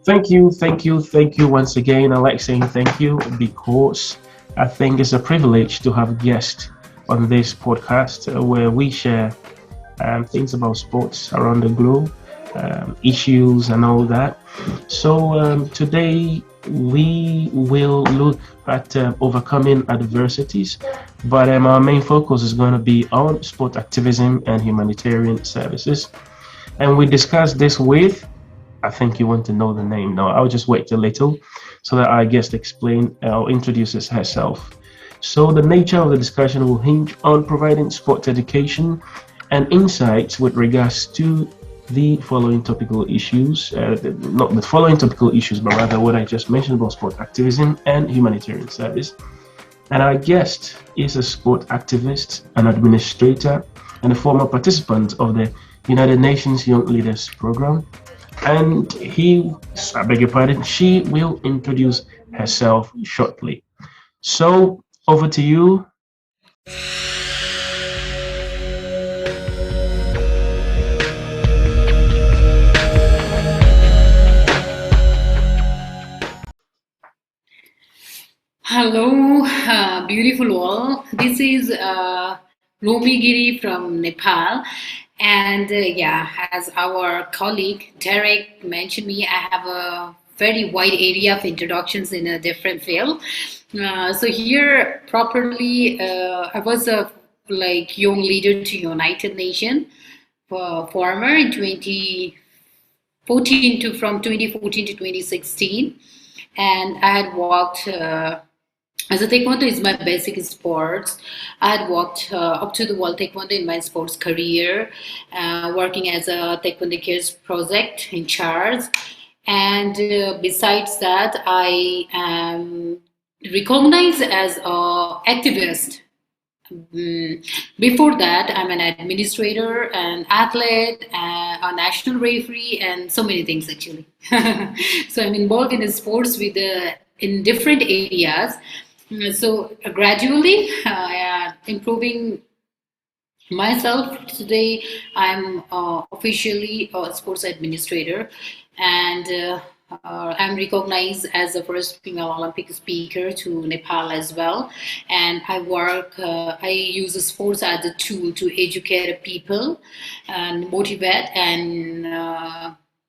Thank you once again. I like saying thank you because I think it's a privilege to have guests on this podcast where we share things about sports around the globe, issues, and all that. So, today we will look at overcoming adversities, but our main focus is going to be on sport activism and humanitarian services. And we discuss this with, I think you want to know the name. No, I'll just wait a little so that our guest explain or introduces herself. So the nature of the discussion will hinge on providing sport education and insights with regards to the following topical issues, not the following topical issues, but rather what I just mentioned about sport activism and humanitarian service. And our guest is a sport activist, an administrator, and a former participant of the United Nations Young Leaders Program. And I beg your pardon, she will introduce herself shortly. So over to you. Hello, beautiful all. This is Romee Giri from Nepal. And yeah, as our colleague Derrick mentioned me, I have a very wide area of introductions in a different field. So here, properly, I was a young leader to United Nations former in 2014 to from 2014 to 2016, and I had worked. As a taekwondo is my basic sports, I had worked up to the world taekwondo in my sports career, working as a taekwondo cares project in charge. And besides that, I am recognized as an activist. Before that, I'm an administrator, an athlete, a national referee, and so many things actually. So I'm involved in sports with in different areas. So gradually improving myself. Today I'm officially a sports administrator, and I'm recognized as the first female Olympic speaker to Nepal as well. And I use sports as a tool to educate people and motivate and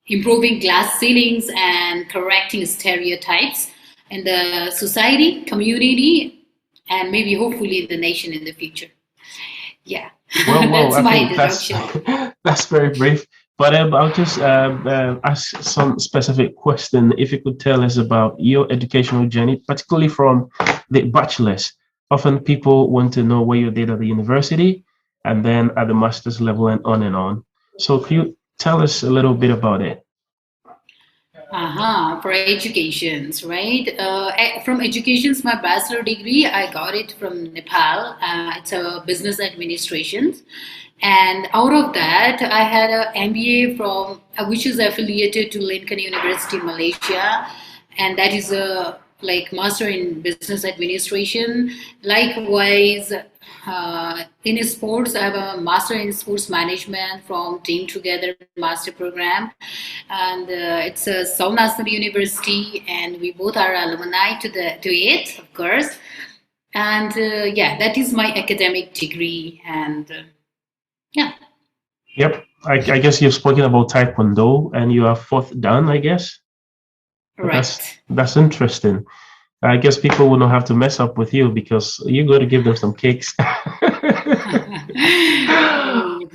improving glass ceilings and correcting stereotypes in the society, community, and maybe hopefully the nation in the future. Yeah, Well, that's I my think introduction. that's very brief. But I'll just ask some specific question. If you could tell us about your educational journey, particularly from the bachelor's. Often people want to know what you did at the university and then at the master's level and on and on. So could you tell us a little bit about it? For educations, right? From educations, my bachelor degree, I got it from Nepal. It's a business administration. And out of that, I had an MBA from, which is affiliated to Lincoln University, Malaysia. And that is a master in business administration. Likewise, in sports, I have a master in sports management from Team Together Master Program, and it's a South National University, and we both are alumni to it, of course. And yeah, that is my academic degree, and yeah. Yep. I guess you've spoken about Taekwondo and you are fourth dan, I guess. Right. That's interesting. I guess people will not have to mess up with you because you got to give them some cakes.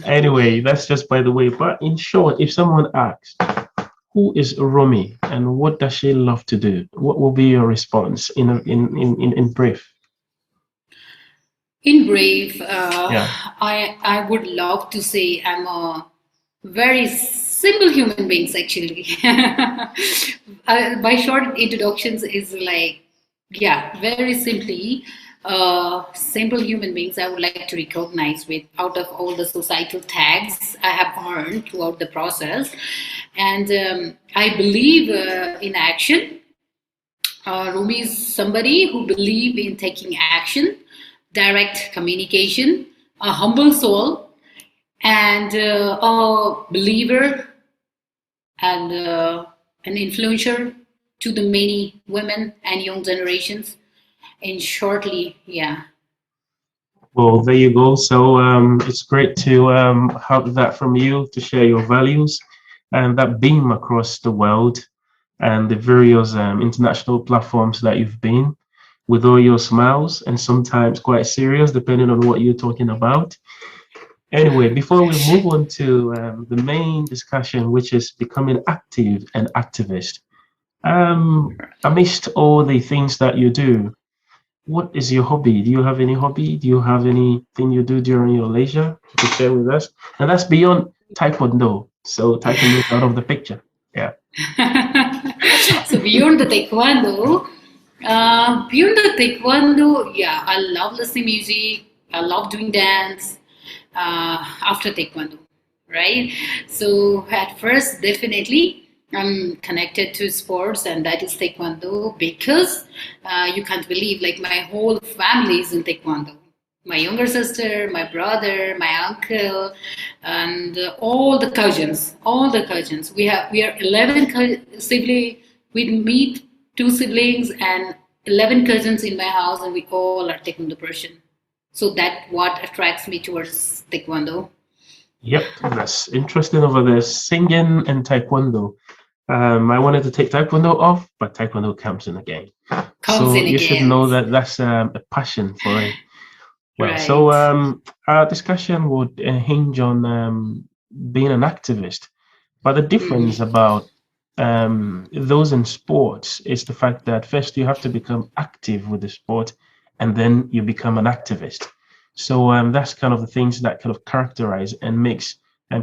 Anyway, that's just by the way. But in short, if someone asks, who is Romee and what does she love to do? What will be your response in brief? In brief, Yeah. I would love to say I'm a very simple human beings actually. My short introductions is yeah, very simply, simple human beings I would like to recognize with out of all the societal tags I have earned throughout the process. And I believe in action. Rumi is somebody who believes in taking action, direct communication, a humble soul, and a believer and an influencer to the many women and young generations. And shortly, yeah. Well, there you go. So it's great to have that from you to share your values and that beam across the world and the various international platforms that you've been with all your smiles and sometimes quite serious, depending on what you're talking about. Anyway, before we move on to the main discussion, which is becoming active and activist, amidst all the things that you do, what is your hobby? Do you have any hobby? Do you have anything you do during your leisure to share with us? And that's beyond taekwondo. So taekwondo is out of the picture. Yeah. So beyond the taekwondo, yeah, I love listening music. I love doing dance after taekwondo, right? So at first, definitely, I'm connected to sports, and that is taekwondo because you can't believe, like my whole family is in taekwondo. My younger sister, my brother, my uncle, and all the cousins. We are 11 siblings. We meet two siblings and 11 cousins in my house, and we all are taekwondo person. So that what attracts me towards taekwondo. Yep, that's interesting over there. Singing and taekwondo. I wanted to take taekwondo off, but taekwondo comes in again. Comes So in you should again. know that that's a passion for it. Well, Right. so our discussion would hinge on being an activist, but the difference about those in sports is the fact that first you have to become active with the sport, and then you become an activist. So that's kind of the things that kind of characterize and makes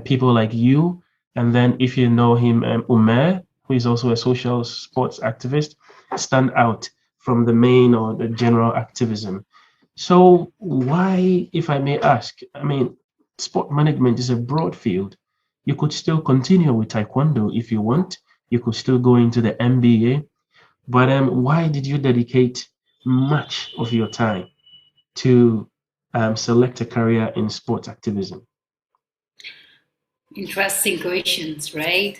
people like you. And then if you know him, Umer, who is also a social sports activist, stand out from the main or the general activism. So why, if I may ask, I mean, sport management is a broad field. You could still continue with taekwondo if you want. You could still go into the MBA. But why did you dedicate much of your time to select a career in sports activism? Interesting questions, right?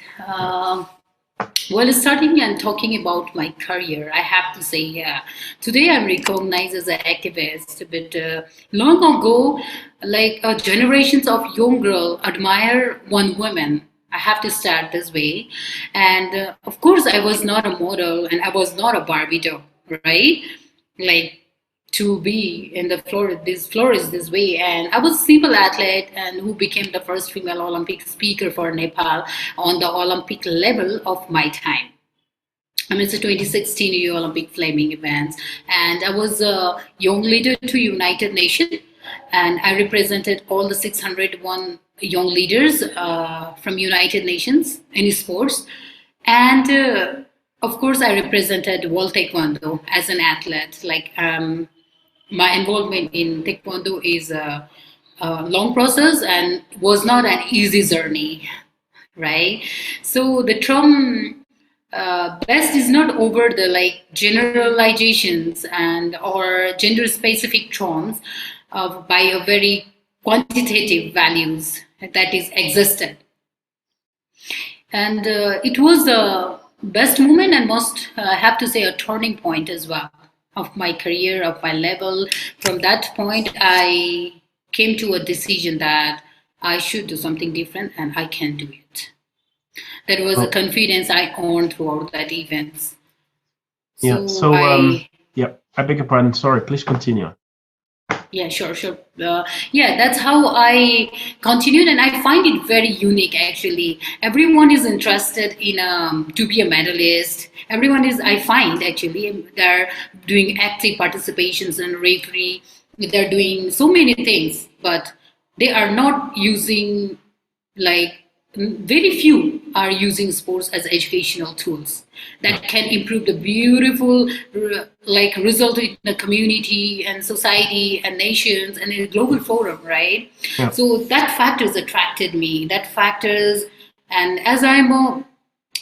Well, starting and talking about my career, I have to say, yeah, today I'm recognized as an activist, but long ago, like generations of young girls admire one woman. I have to start this way. And of course, I was not a model and I was not a Barbie doll, right? Like to be in the floor is this way, and I was a simple athlete and who became the first female Olympic speaker for Nepal on the Olympic level of my time. I mean, it's a 2016 Rio Olympic flaming events, and I was a young leader to United Nations, and I represented all the 601 young leaders from United Nations in sports, and of course I represented World Taekwondo as an athlete. Like my involvement in taekwondo is a long process and was not an easy journey, right? So the term best is not over the like generalizations and or gender specific terms by a very quantitative values that is existed, and it was a best moment and must have to say a turning point as well of my career, of my level. From that point, I came to a decision that I should do something different and I can do it. That was a Oh, confidence I earned throughout that events. yeah. So So I yeah, I beg your pardon. Sorry, please continue. Yeah, sure. Yeah, that's how I continued, and I find it very unique. Actually, everyone is interested in to be a medalist. Everyone is, I find, actually, they're doing active participations and referee. They're doing so many things, but they are not using like very few are using sports as educational tools Yeah, that can improve the beautiful like result in the community and society and nations and in a global forum, right? yeah, So that factors attracted me, that factors. And as I'm a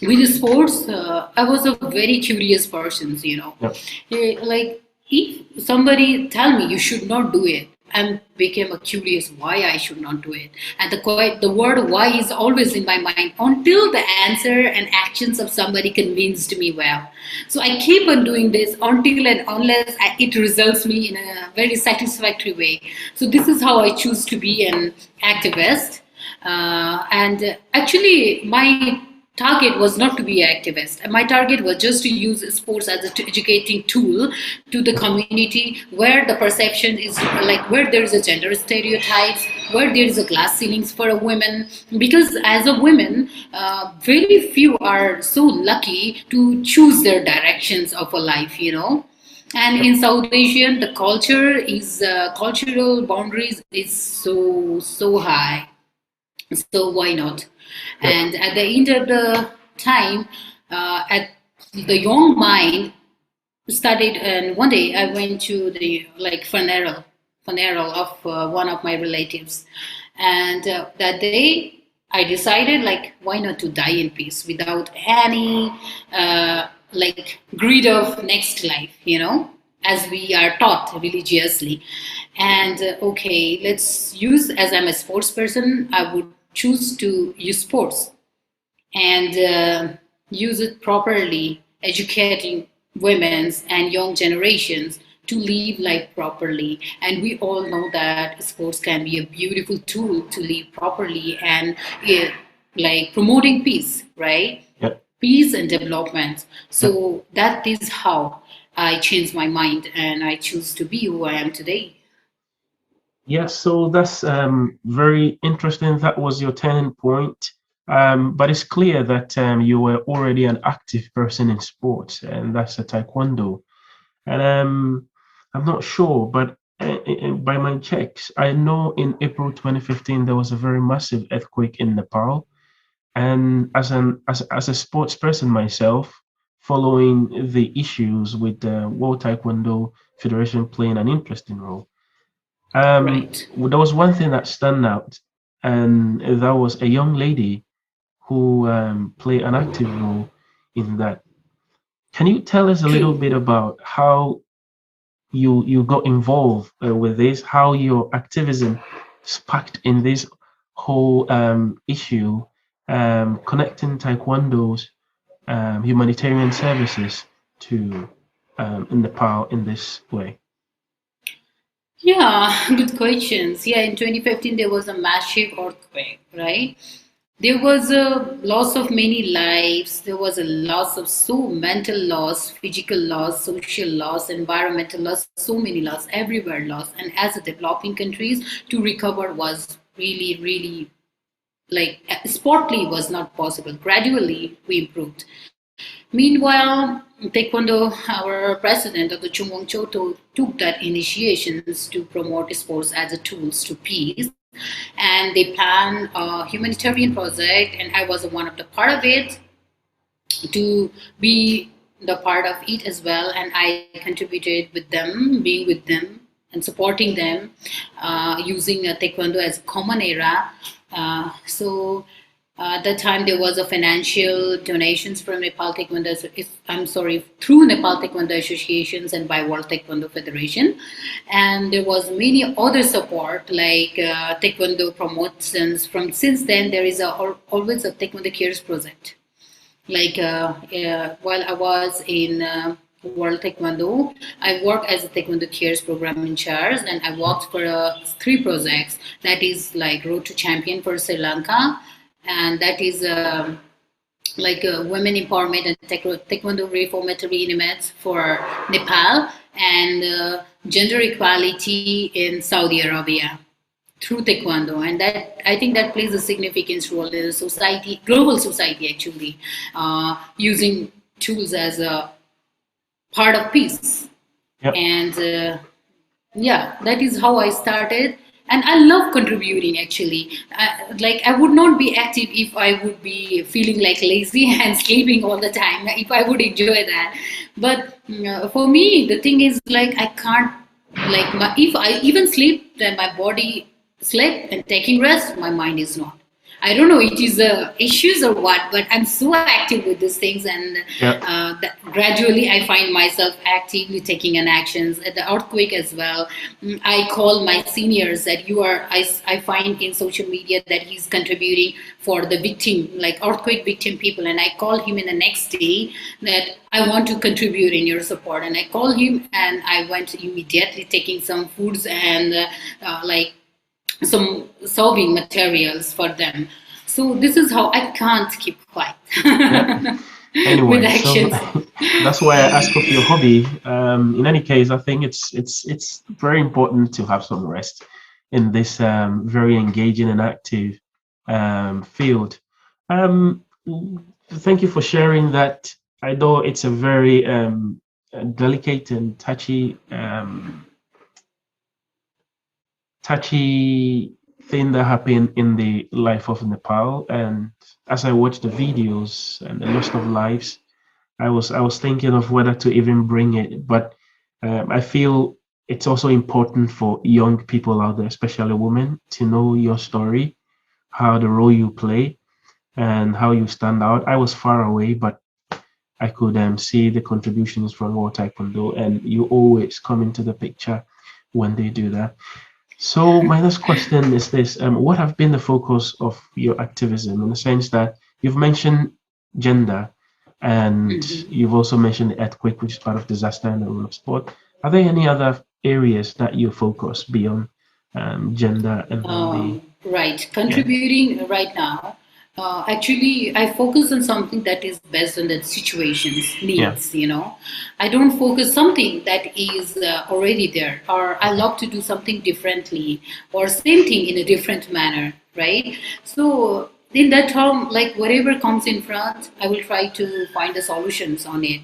with the sports, I was a very curious person, you know. yeah. Like if somebody tell me you should not do it, I became a curious why I should not do it. And the word why is always in my mind until the answer and actions of somebody convinced me well. So I keep on doing this until and unless it results me in a very satisfactory way. So this is how I choose to be an activist. And actually, my target was not to be an activist. My target was just to use sports as an educating tool to the community where the perception is like where there is a gender stereotypes, where there is a glass ceilings for a woman. Because as a woman, very few are so lucky to choose their directions of a life, you know. And in South Asian, the culture is cultural boundaries is so high. So why not? Yep. And at the end of the time, at the young mind started, and one day I went to the like funeral of one of my relatives, and that day I decided like why not to die in peace without any like greed of next life, you know, as we are taught religiously. And okay, let's use, as I'm a sports person, I would choose to use sports and use it properly, educating women's and young generations to live life properly. And we all know that sports can be a beautiful tool to live properly and like promoting peace, right? Yep. Peace and development. So that is how I changed my mind and I choose to be who I am today. Yes, so that's very interesting. That was your turning point. But it's clear that you were already an active person in sports, and that's a taekwondo. And I'm not sure, but by my checks, I know in April 2015 there was a very massive earthquake in Nepal. And as a sports person myself, following the issues with the World Taekwondo Federation playing an interesting role. Right. There was one thing that stand out, and that was a young lady who played an active role in that. Can you tell us a little True. bit about how you got involved with this, how your activism sparked in this whole issue, connecting Taekwondo's humanitarian services to in Nepal in this way? Yeah, good questions. Yeah, in 2015 there was a massive earthquake, right? There was a loss of many lives. There was a loss of so mental loss, physical loss, social loss, environmental loss, so many loss, everywhere loss. And as a developing countries, to recover was really like sportly was not possible. Gradually, we improved. Meanwhile, Taekwondo, our president of the Chungwang Choto, took that initiations to promote sports as a tools to peace, and they planned a humanitarian project, and I was one of the part of it to be the part of it as well, and I contributed with them, being with them and supporting them, using Taekwondo as a common era. So at that time, there was a financial donations from Nepal Taekwondo. I'm sorry, through Nepal Taekwondo Associations and by World Taekwondo Federation, and there was many other support like Taekwondo promotions. From since then, there is always a Taekwondo Cares project. Like while I was in World Taekwondo, I worked as a Taekwondo Cares program in charge, and I worked for three projects. That is like Road to Champion for Sri Lanka, and that is like women empowerment and taekwondo reformatory units for Nepal, and gender equality in Saudi Arabia through taekwondo. And that I think that plays a significant role in the society, global society actually, using tools as a part of peace. Yep. And yeah, that is how I started. And I love contributing actually. Like I would not be active if I would be feeling like lazy and sleeping all the time, if I would enjoy that. But for me, the thing is like I can't, like if I even sleep, then my body slept and taking rest, my mind is not. I don't know it is issues or what, but I'm so active with these things, and Yeah. gradually I find myself actively taking an actions at the earthquake as well. I call my seniors that I find in social media that he's contributing for the victim, like earthquake victim people, and I call him in the next day that I want to contribute in your support, and I call him and I went immediately taking some foods and like some solving materials for them. So this is how I can't keep quiet Yeah. with Anyway, so actions. that's why I ask of your hobby. In any case, I think it's very important to have some rest in this very engaging and active field. Um, Thank you for sharing that. I know it's a very delicate and touchy thing that happened in the life of Nepal. And as I watched the videos and the loss of lives, I was thinking of whether to even bring it, but I feel it's also important for young people out there, especially women, to know your story, how the role you play, and how you stand out. I was far away, but I could see the contributions from World Taekwondo, and you always come into the picture when they do that. So my next question is this: what have been the focus of your activism, in the sense that you've mentioned gender, and Mhm. you've also mentioned the earthquake, which is part of disaster and the rule of sport. Are there any other areas that you focus beyond gender and then the Right, yeah contributing right now. Actually, I focus on something that is based on the situations, yeah needs, you know. I don't focus something that is already there, or I okay love to do something differently, or same thing in a different manner, right? So, in that term, like whatever comes in front, I will try to find the solutions on it.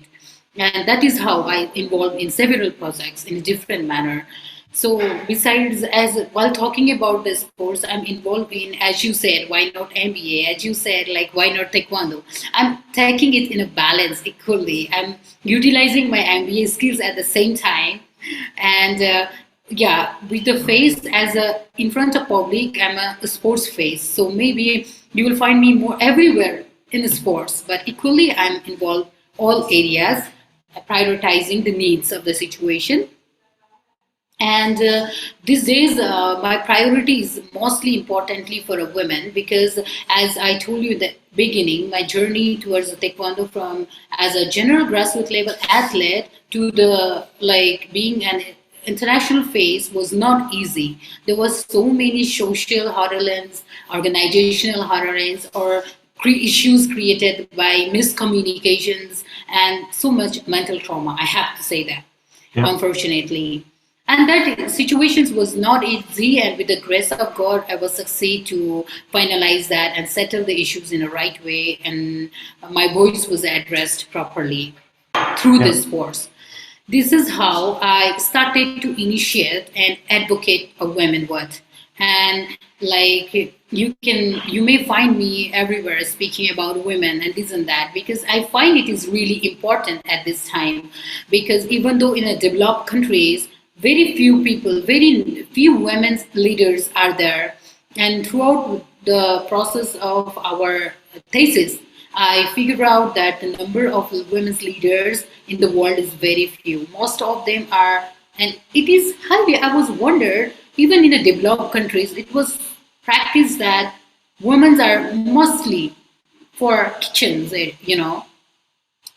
And that is how I involve in several projects in a different manner. So besides, as while talking about the sports, I'm involved in, as you said, why not MBA? As you said, like why not Taekwondo? I'm taking it in a balance equally. I'm utilizing my MBA skills at the same time, and yeah, with the face as a in front of public, I'm a sports face. So maybe you will find me more everywhere in the sports, but equally I'm involved all areas, prioritizing the needs of the situation. And these days, my priority is mostly importantly for a woman because, as I told you in the beginning, my journey towards the taekwondo from as a general grassroots level athlete to the like being an international face was not easy. There was so many social hurdles, organizational hurdles, or issues created by miscommunications and so much mental trauma. I have to say that, yeah unfortunately. And that situations was not easy, and with the grace of God, I will succeed to finalize that and settle the issues in the right way, and my voice was addressed properly through yeah this force. This is how I started to initiate and advocate a women worth. And like you may find me everywhere speaking about women and this and that because I find it is really important at this time because even though in the developed countries very few people, very few women's leaders are there, and throughout the process of our thesis, I figured out that the number of women's leaders in the world is very few. Most of them are, and it is highly. I was wondered, even in the developed countries, it was practiced that women are mostly for kitchens,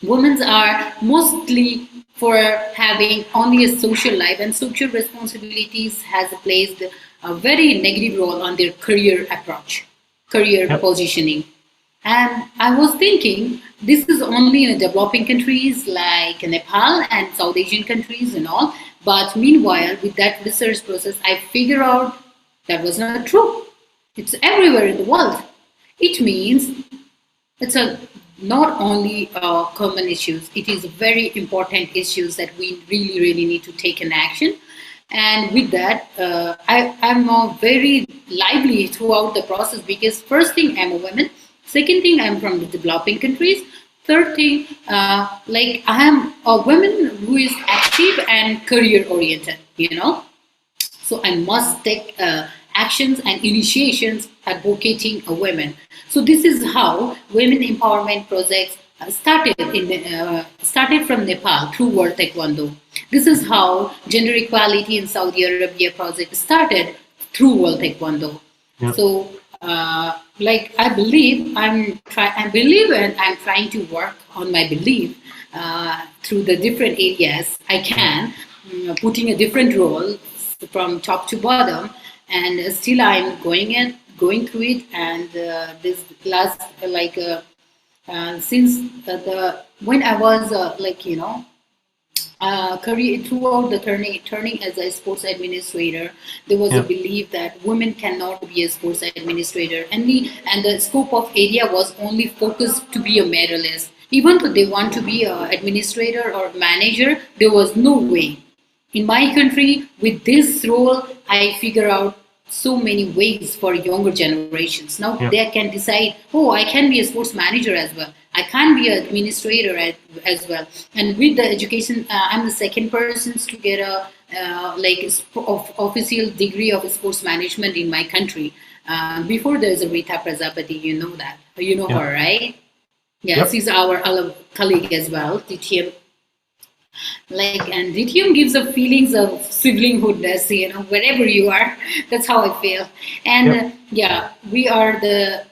women are mostly for having only a social life and social responsibilities has placed a very negative role on their career approach, career yep positioning. And I was thinking this is only in the developing countries like Nepal and South Asian countries and all. But meanwhile, with that research process, I figured out that was not true. It's everywhere in the world. It means it's a not only common issues, it is very important issues that we really, really need to take an action. And with that, I'm very lively throughout the process because first thing, I'm a woman. Second thing, I'm from the developing countries. Third thing, like I am a woman who is active and career oriented, you know. So I must take actions and initiations advocating women. So this is how women empowerment projects started from Nepal through World Taekwondo. This is how gender equality in Saudi Arabia project started through World Taekwondo. Yeah. So, like I believe, and I'm trying to work on my belief through the different areas I can, putting a different role from top to bottom, and still I'm going through it. And this last since the when I was career throughout the turning as a sports administrator, there was a Yeah. belief that women cannot be a sports administrator, and the scope of area was only focused to be a medalist. Even though they want to be a administrator or manager, there was no way. In my country, with this role, I figure out so many ways for younger generations. Now Yeah. they can decide, oh, I can be a sports manager as well. I can be an administrator as well. And with the education, I'm the second person to get a official degree of sports management in my country. Before there's a Rita Prajapati, you know that. You know Yeah. her, right? Yeah, Yep. she's our colleague as well, DTM. And DTM gives a feelings of siblinghoodness, wherever you are. That's how I feel. And Yep. yeah, we are the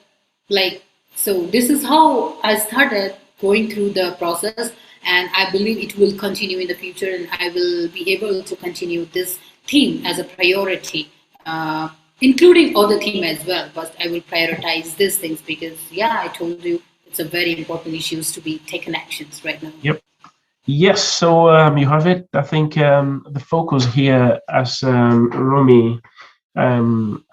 so this is how I started going through the process, and I believe it will continue in the future, and I will be able to continue this theme as a priority, including other theme as well. But I will prioritize these things because, yeah, I told you it's a very important issues to be taken actions right now. Yep. Yes, so you have it. I think the focus here, as Romy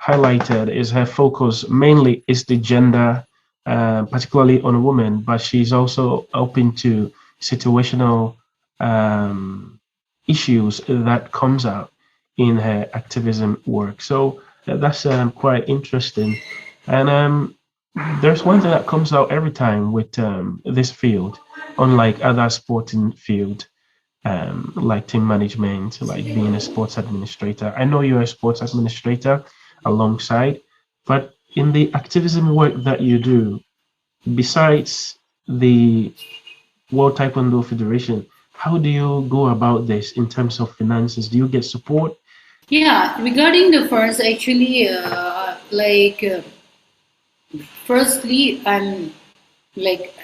highlighted, is her focus mainly is the gender, particularly on women, but she's also open to situational issues that comes out in her activism work. So that's quite interesting. And there's one thing that comes out every time with this field, unlike other sporting field, like team management, like being a sports administrator. I know you're a sports administrator alongside, but in the activism work that you do, besides the World Taekwondo Federation, how do you go about this in terms of finances? Do you get support? Yeah, regarding the first, actually, firstly, I'm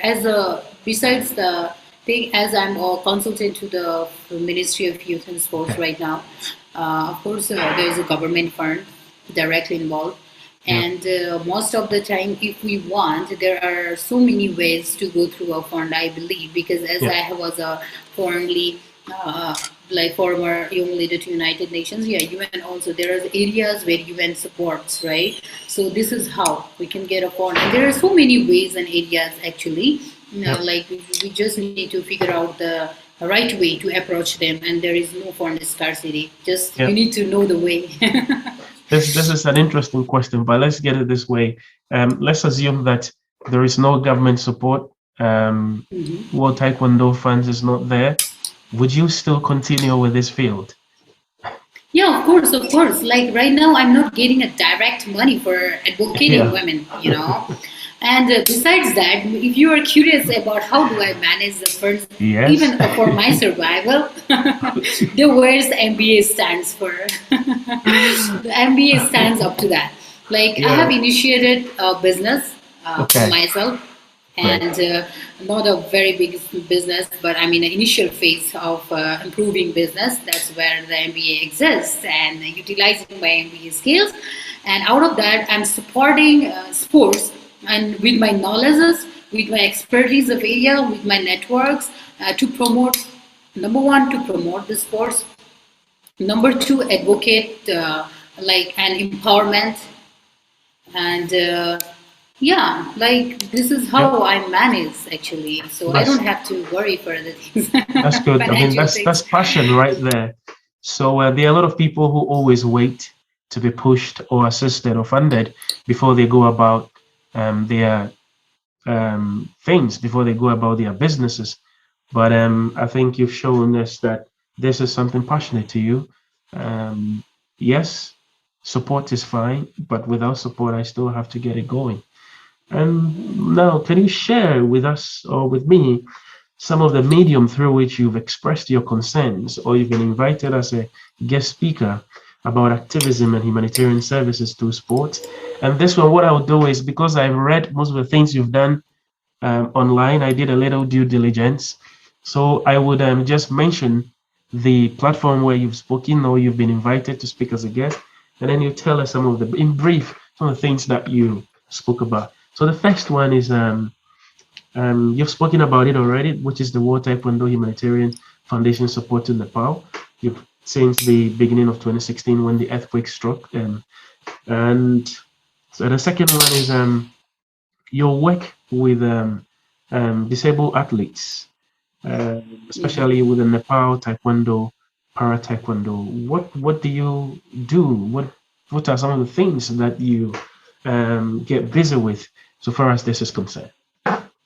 as a besides the thing, as I'm a consultant to the Ministry of Youth and Sports Okay. right now. Of course, there is a government fund directly involved, Yeah. and most of the time, if we want, there are so many ways to go through a fund. I believe because as Yeah. I was a formerly former young leader to United Nations, yeah, UN also, there are areas where UN supports, right? So this is how we can get a fund. And there are so many ways and areas actually, Yeah. we just need to figure out the right way to approach them, and there is no fund scarcity. Just Yeah. you need to know the way. This is an interesting question, but let's get it this way. Let's assume that there is no government support. Mhm. World Taekwondo funds is not there. Would you still continue with this field? Yeah, of course, of course. Like right now, I'm not getting a direct money for advocating Yeah. women. And besides that, if you are curious about how do I manage the funds, Yes. even for my survival, the words MBA stands for. The MBA stands up to that. Like I have Yeah. initiated a business for Okay. myself, Great. and not a very big business, but I'm in the initial phase of improving business. That's where the MBA exists, and utilizing my MBA skills. And out of that, I'm supporting sports, and with my knowledges, with my expertise of area, with my networks, to promote. Number one, to promote the sports. Number two, advocate an empowerment, and yeah, this is Yeah. how I manage actually. So I That's don't have to worry for other things. that's good. I mean, Financial that's things. passion right there. So there are a lot of people who always wait to be pushed or assisted or funded before they go about their things, before they go about their businesses. But I think you've shown us that this is something passionate to you. Yes, support is fine, but without support, I still have to get it going. And now, can you share with us or with me some of the medium through which you've expressed your concerns or you've been invited as a guest speaker about activism and humanitarian services through sport? And this one, what I'll do is, because I've read most of the things you've done online, I did a little due diligence. So I would just mention the platform where you've spoken or you've been invited to speak as a guest, and then you tell us some of the, in brief, some of the things that you spoke about. So the first one is you've spoken about it already, which is the World Taekwondo Humanitarian Foundation support to Nepal. You've since the beginning of 2016 when the earthquake struck. And so the second one is your work with disabled athletes, especially with the Nepal Taekwondo, Para Taekwondo. What do you do? What are some of the things that you get busy with so far as this is concerned?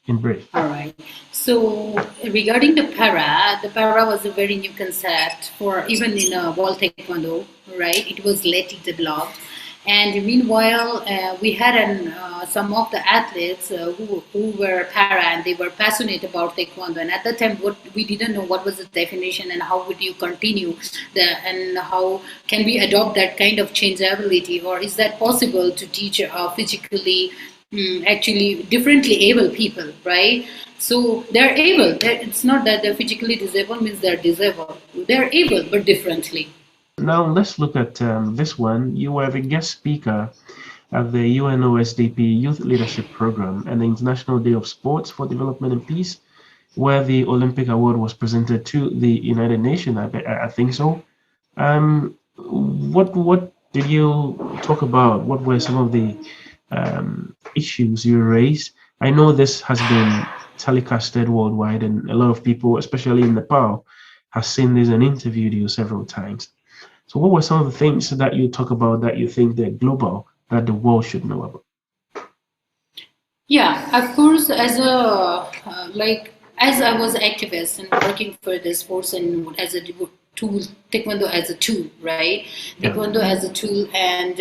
In brief. All right. So regarding the para was a very new concept for even in World Taekwondo, right? It was lately developed. And meanwhile, we had some of the athletes who were para and they were passionate about Taekwondo. And at that time, we didn't know what was the definition and how would you continue and how can we adopt that kind of changeability, or is that possible to teach physically actually differently able people, right? So they're able. It's not that they're physically disabled means they're disabled. They're able, but differently. Now let's look at this one. You were the guest speaker at the UNOSDP Youth Leadership Program and the International Day of Sports for Development and Peace, where the Olympic Award was presented to the United Nations. I think so. What did you talk about? What were some of the issues you raised? I know this has been telecasted worldwide, and a lot of people, especially in Nepal, have seen this and interviewed you several times. So what were some of the things that you talk about that you think they're global, that the world should know about? Yeah, of course, as I was activist and working for the sports and as a tool, Taekwondo as a tool, right? Yeah. Taekwondo as a tool, and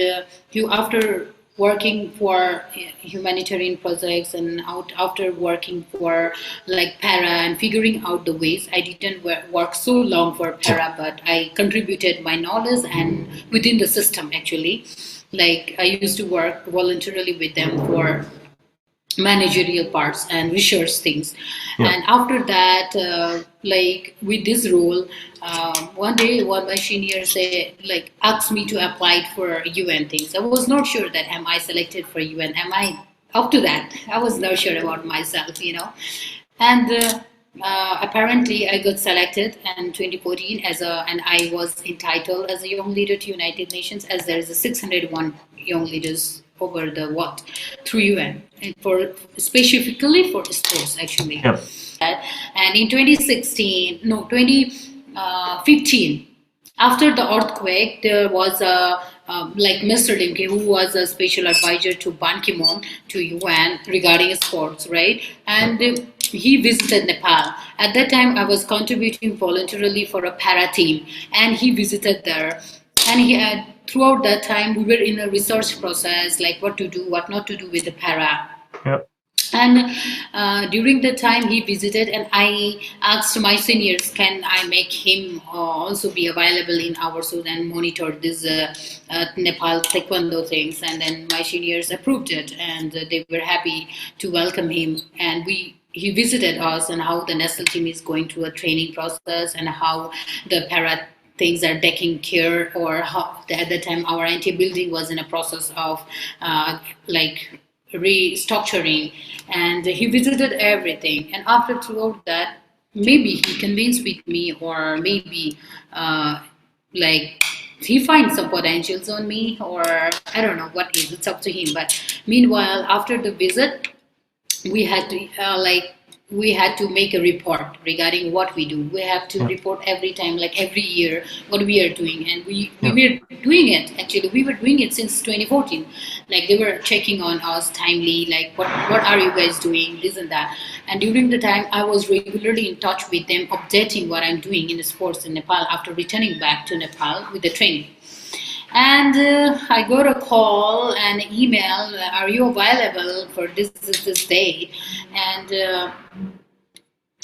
you after working for humanitarian projects and after working for like para and figuring out the ways, I didn't work so long for para, but I contributed my knowledge and within the system actually. Like I used to work voluntarily with them for managerial parts and research things. Yeah. And after that, like with this role, one day one of my seniors asked me to apply for UN things. I was not sure that am I selected for UN, am I up to that. I was not sure about myself, and apparently I got selected in 2014 and I was entitled as a young leader to United Nations, as there is a 601 young leaders over the world through UN, and for specifically for sports actually. Yeah. And in 2015, after the earthquake, there was like Mr. Limke, who was a special advisor to Ban Ki-moon to UN regarding sports, right? And he visited Nepal. At that time, I was contributing voluntarily for a para team, and he visited there. And he had, throughout that time, we were in a research process, like what to do, what not to do with the para. Yep. And during the time he visited, and I asked my seniors, can I make him also be available in our shows and monitor this Nepal Taekwondo things? And then my seniors approved it, and they were happy to welcome him. And he visited us and how the national team is going through a training process and how the para things are taking care, or how at the time our NTA building was in a process of like restructuring, and he visited everything. And after throughout that, maybe he convinced with me, or maybe like he finds some potentials on me, or I don't know what is, it's up to him. But meanwhile, after the visit, we had to make a report regarding what we do. We have to report every time, like every year, what we are doing. And we were doing it, actually. We were doing it since 2014. Like they were checking on us timely, like what are you guys doing, this and that. And during the time, I was regularly in touch with them, updating what I'm doing in the sports in Nepal after returning back to Nepal with the training. And I got a call and email, are you available for this date? And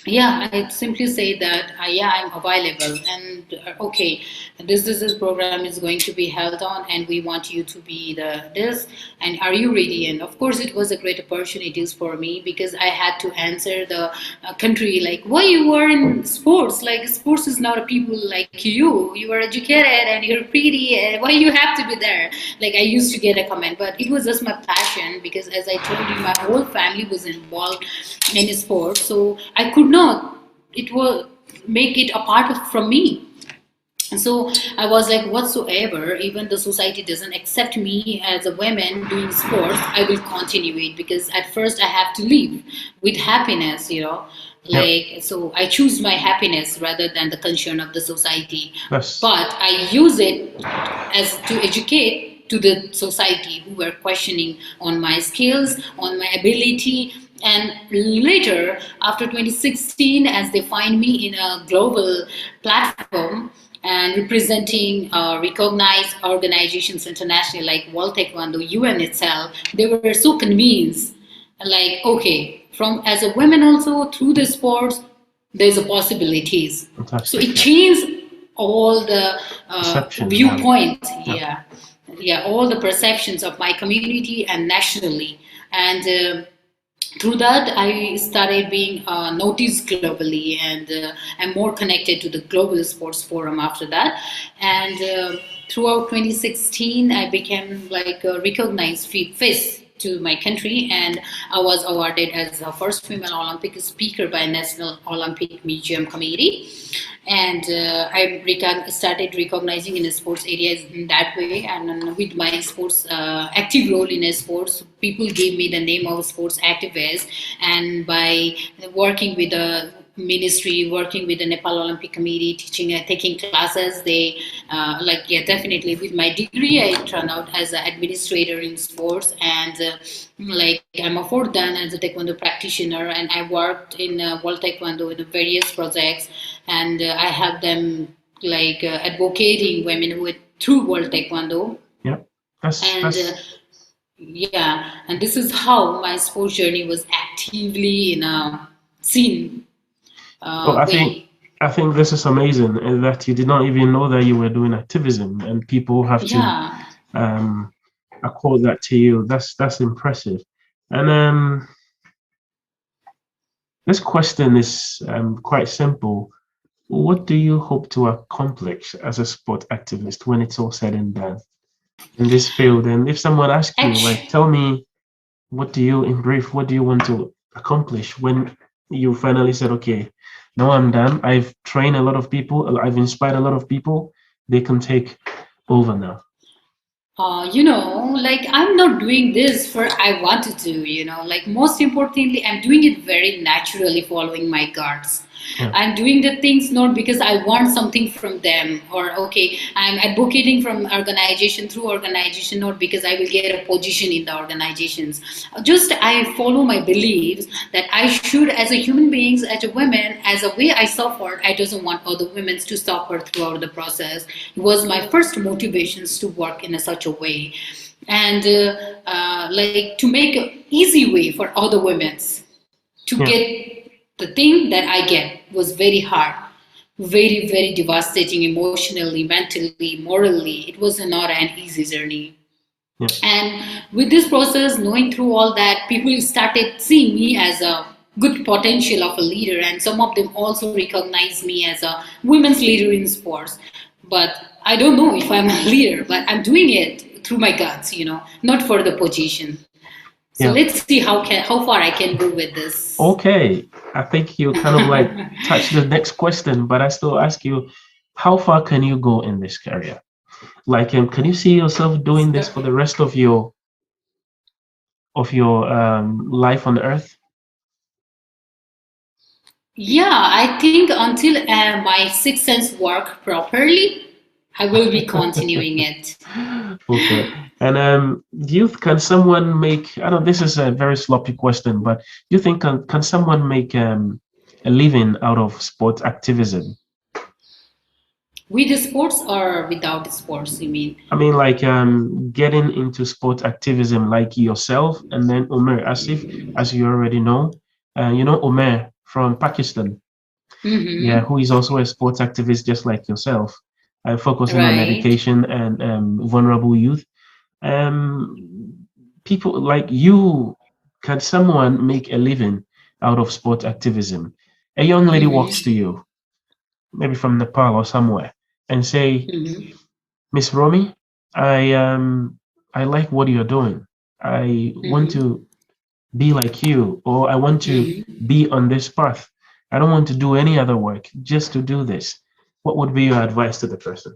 yeah, I simply say that yeah, I'm available, and okay, this program is going to be held on, and we want you to be the this, and are you ready? And of course, it was a great opportunities for me because I had to answer the country like, why you were in sports? Like sports is not a people like you. You are educated and you're pretty, and why you have to be there? Like I used to get a comment, but it was just my passion because, as I told you, my whole family was involved in sport, so I could not it will make it a part of from me. And so I was like, whatsoever, even the society doesn't accept me as a woman doing sports, I will continue it because at first I have to live with happiness, Yep. like so I choose my happiness rather than the concern of the society. Yes. But I use it as to educate to the society who were questioning on my skills, on my ability. And later, after 2016, as they find me in a global platform and representing recognized organizations internationally like World Taekwondo, UN itself, they were so convinced, like, okay, from as a woman also through the sports, there's a possibilities. So Fantastic. it changed all the Perception. viewpoints, Yeah. yeah, all the perceptions of my community and nationally. And through that, I started being noticed globally, and I'm more connected to the global sports forum after that. And throughout 2016, I became like a recognized face to my country, and I was awarded as the first female Olympic speaker by National Olympic Museum Committee. And started recognizing in the sports areas in that way. And with my sports active role in sports, people gave me the name of sports activist. And by working with the ministry, working with the Nepal Olympic Committee, teaching, taking classes, they like, yeah, definitely with my degree, I turned out as an administrator in sports. And like I'm a fourth dan as a taekwondo practitioner, and I worked in World Taekwondo in various projects, and I help them like advocating women with through World Taekwondo. Yeah. And That's yeah, and this is how my sports journey was actively in a seen well, way. I think this is amazing that you did not even know that you were doing activism and people have to Yeah, um accord that to you. That's impressive. And this question is quite simple. What do you hope to accomplish as a sport activist when it's all said and done in this field? And if someone asks you, like, actually, tell me, what do you, in brief, what do you want to accomplish when you finally said, okay, now I'm done. I've trained a lot of people. I've inspired a lot of people. They can take over now. like I'm not doing this for I wanted to, like most importantly, I'm doing it very naturally following my guts. Yeah. I'm doing the things not because I want something from them, or okay, I'm advocating from organization through organization, not because I will get a position in the organizations. Just I follow my beliefs that I should, as a human beings, as a woman, as a way I suffered, I doesn't want other women to suffer throughout the process. It was my first motivations to work in such a way, and like to make an easy way for other women to Yeah. get the thing that I get was very hard, very, very devastating emotionally, mentally, morally. It was not an easy journey. Yeah. And with this process, knowing through all that, people started seeing me as a good potential of a leader, and some of them also recognize me as a women's leader in sports. But I don't know if I'm a leader, but I'm doing it through my guts, not for the position. So Yeah. let's see how far I can go with this. Okay. I think you kind of like touch the next question, but I still ask you, how far can you go in this career? Like, can you see yourself doing this for the rest of your life on Earth? Yeah, I think until my sixth sense work properly, I will be continuing it. Okay. And can someone make, I don't, this is a very sloppy question, but do you think can someone make a living out of sport activism? with the sports or without the sports, you mean? I mean, like getting into sport activism, like yourself, and then Omer Asif, as you already know, you know Omer from Pakistan, yeah, Mm-hmm. who is also a sports activist just like yourself, focusing on Right. education and vulnerable youth. People like you, can someone make a living out of sport activism? A young lady walks to Mm-hmm. you, maybe from Nepal or somewhere, and say, Mm-hmm. Miss Romy, I like what you're doing. I want Mm-hmm. to be like you, or I want to Mm-hmm. be on this path. I don't want to do any other work, just to do this. What would be your advice to the person?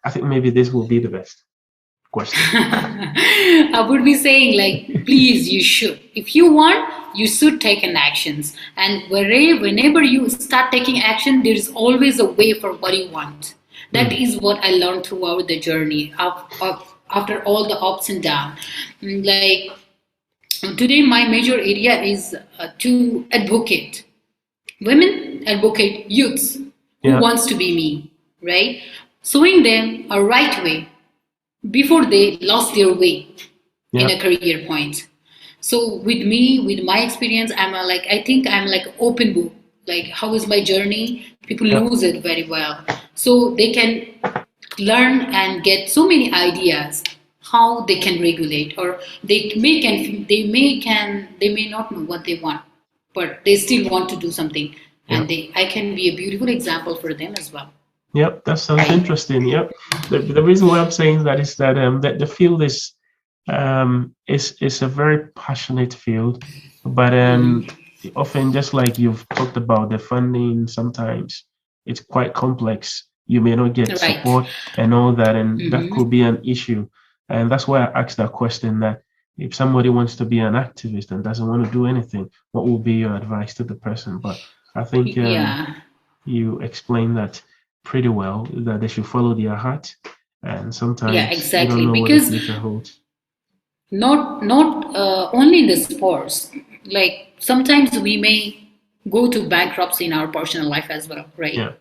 I think maybe this will be the best question. I would be saying like, please, you should. If you want, you should take an actions. And whenever you start taking action, there is always a way for what you want. That Mm, is what I learned throughout the journey after all the ups and downs. Like today, my major area is to advocate women, advocate youths who yeah, wants to be me, right? Showing them a right way before they lost their way in yeah, a career point. So with me, with my experience, I think I'm like open book. Like how is my journey? People yeah, lose it very well. So they can learn and get so many ideas how they can regulate, or they may not know what they want, but they still want to do something, yeah. and they I can be a beautiful example for them as well. Yep, that sounds Right. interesting. Yep. The reason why I'm saying that is that that the field is a very passionate field, but Mhm. often just like you've talked about the funding, sometimes it's quite complex. You may not get Right. support and all that, and that Hmm. could be an issue. And that's why I asked that question, that if somebody wants to be an activist and doesn't want to do anything, what will be your advice to the person? But I think Yeah. you explain that pretty well, that they should follow their heart, and Yeah, sometimes you don't exactly. know what the Because future holds. not only in the sports, like sometimes we may go to bankruptcy in our personal life as well, right? Yeah,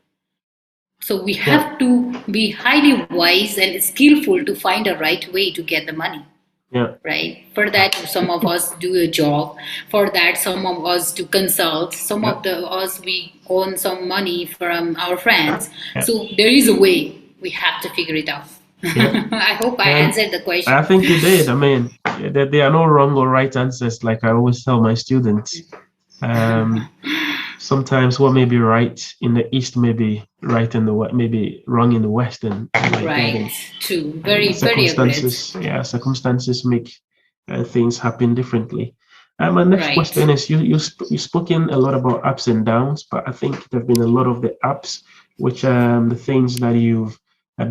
So we yeah, have to be highly wise and skillful to find a right way to get the money, yeah, right? For that, some of us do a job. For that, some of us do consult. Some yeah, of the us we own some money from our friends. yeah, So there is a way. We have to figure it out. yeah. I hope I And answered the question. I think you did. I mean, there are no wrong or right answers. Like I always tell my students, um, sometimes what may be right in the east may be right in the west, maybe wrong in the west, and like that. Right. True. Very, And very agreed. circumstances make things happen differently. My next Right. question is, you spoken a lot about ups and downs, but I think there've been a lot of the ups, which the things that you've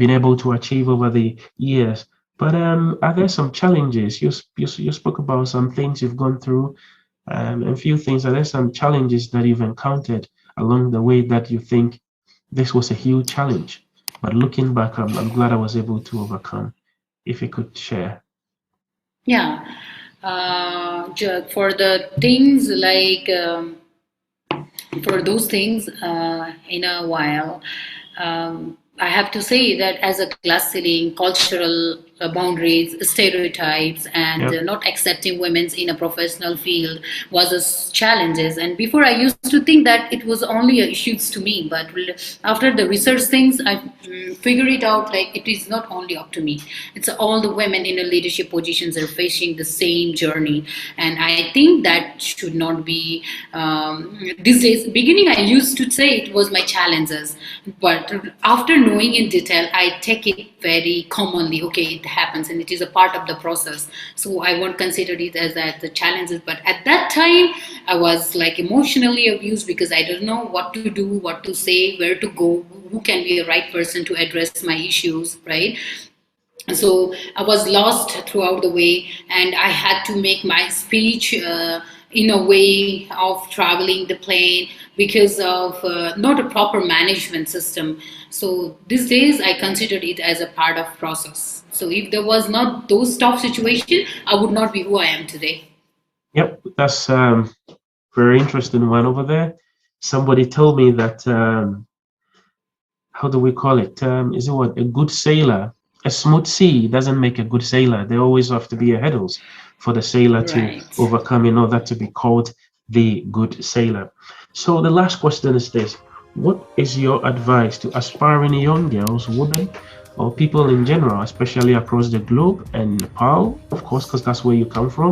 been able to achieve over the years. But are there some challenges? You spoke about some things you've gone through, and a few things. Are there some challenges that you've encountered along the way that you think this was a huge challenge, but looking back, I'm glad I was able to overcome? If you could share. Yeah. For the things like for those things in a while. I have to say that as a class ceiling, cultural boundaries, stereotypes, and Yep. not accepting women in a professional field was challenges. And before I used to think that it was only issues to me, but after the research things, I figure it out like it is not only up to me. It's all the women in the leadership positions are facing the same journey, and I think that should not be. These days, beginning I used to say it was my challenges, but after knowing in detail, I take it very commonly. Okay, it happens, and it is a part of the process. So I won't consider it as that the challenges. But at that time, I was like emotionally abused because I don't know what to do, what to say, where to go, who can be a right person to address my issues, right? So I was lost throughout the way, and I had to make my speech in a way of traveling the plane because of not a proper management system. So these days I considered it as a part of process. So if there was not those tough situation, I would not be who I am today. Yep, that's very interesting one over there. Somebody told me that how do we call it? Is it what, a good sailor? A smooth sea doesn't make a good sailor. There always have to be a hurdles for the sailor to Right. overcome in order to be called the good sailor. So the last question is this: what is your advice to aspiring young girls, women, or people in general, especially across the globe and Nepal, of course, because that's where you come from,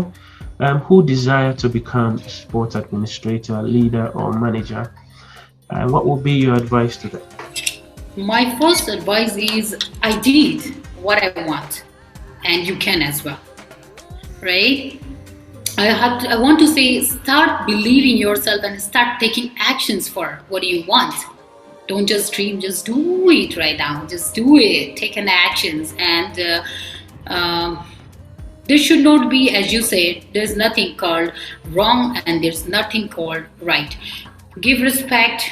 who desire to become a sport administrator, leader, or manager? What would be your advice to them? My first advice is I did what I want, and you can as well, right? I want to say start believing yourself and start taking actions for what you want. Don't just dream, just do it right now. Just do it. Take an actions, and there should not be, as you said, there's nothing called wrong and there's nothing called right. Give respect,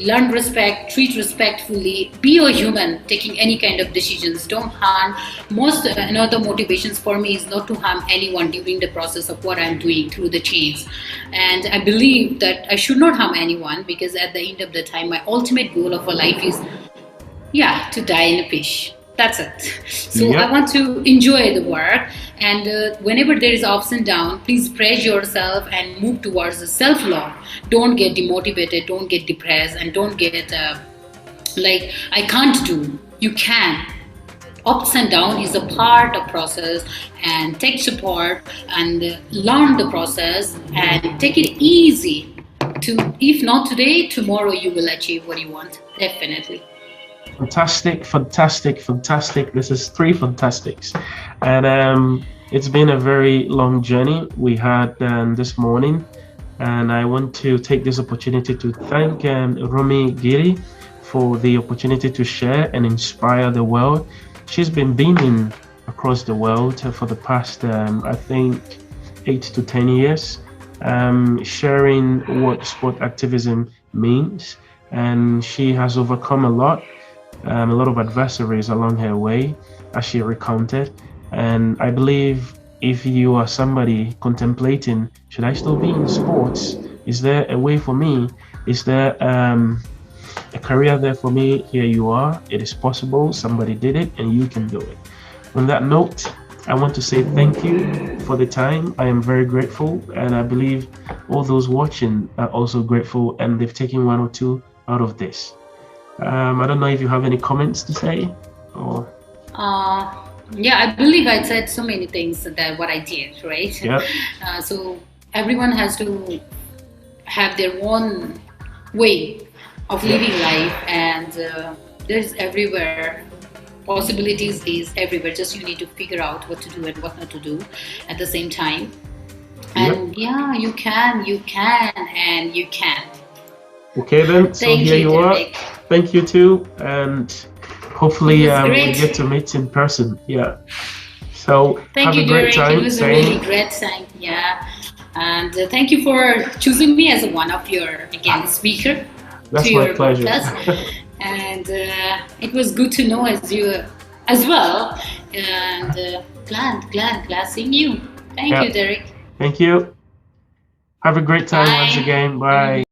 learn respect, treat respectfully, be a human taking any kind of decisions. Don't harm. Most another motivations for me is not to harm anyone during the process of what I'm doing through the chains. And I believe that I should not harm anyone, because at the end of the time, my ultimate goal of a life is, yeah, to die in a fish. That's it. So I Yep. want to enjoy the work, and whenever there is ups and downs, please praise yourself and move towards the self-love. Don't get demotivated, don't get depressed, and don't get like I can't do. You can. Ups and downs is a part of process, and take support and learn the process and take it easy. To if not today, tomorrow you will achieve what you want. Definitely. Fantastic, fantastic, fantastic. This is three fantastics. And it's been a very long journey we had this morning. And I want to take this opportunity to thank Romee Giri for the opportunity to share and inspire the world. She's been beaming across the world for the past, I think, 8 to 10 years, sharing what sport activism means. And she has overcome a lot of adversaries along her way, as she recounted. And I believe if you are somebody contemplating, should I still be in sports? Is there a way for me? Is there a career there for me? Here you are. It is possible. Somebody did it, and you can do it. On that note, I want to say thank you for the time. I am very grateful, and I believe all those watching are also grateful, and they've taken one or two out of this. I don't know if you have any comments to say, or Uh, yeah, I believe I said so many things that what I did, right? yeah, So everyone has to have their own way of living life, and there's everywhere possibilities is everywhere. Just you need to figure out what to do and what not to do at the same time. yep. And yeah, you can, and you can. Okay then. So Thank here you, you are. Derek. Thank you too, and It hopefully was we great. get to meet in person. Yeah. So Thank have a you, great Derek. It time. was a really Saying great time. Yeah. And thank you for choosing me as one of your, again, speaker that's to my your pleasure. podcast. And it was good to know as you as well. And glad seeing you. Thank Yeah. you, Derek. Thank you. Have a great time once Bye. again. Bye.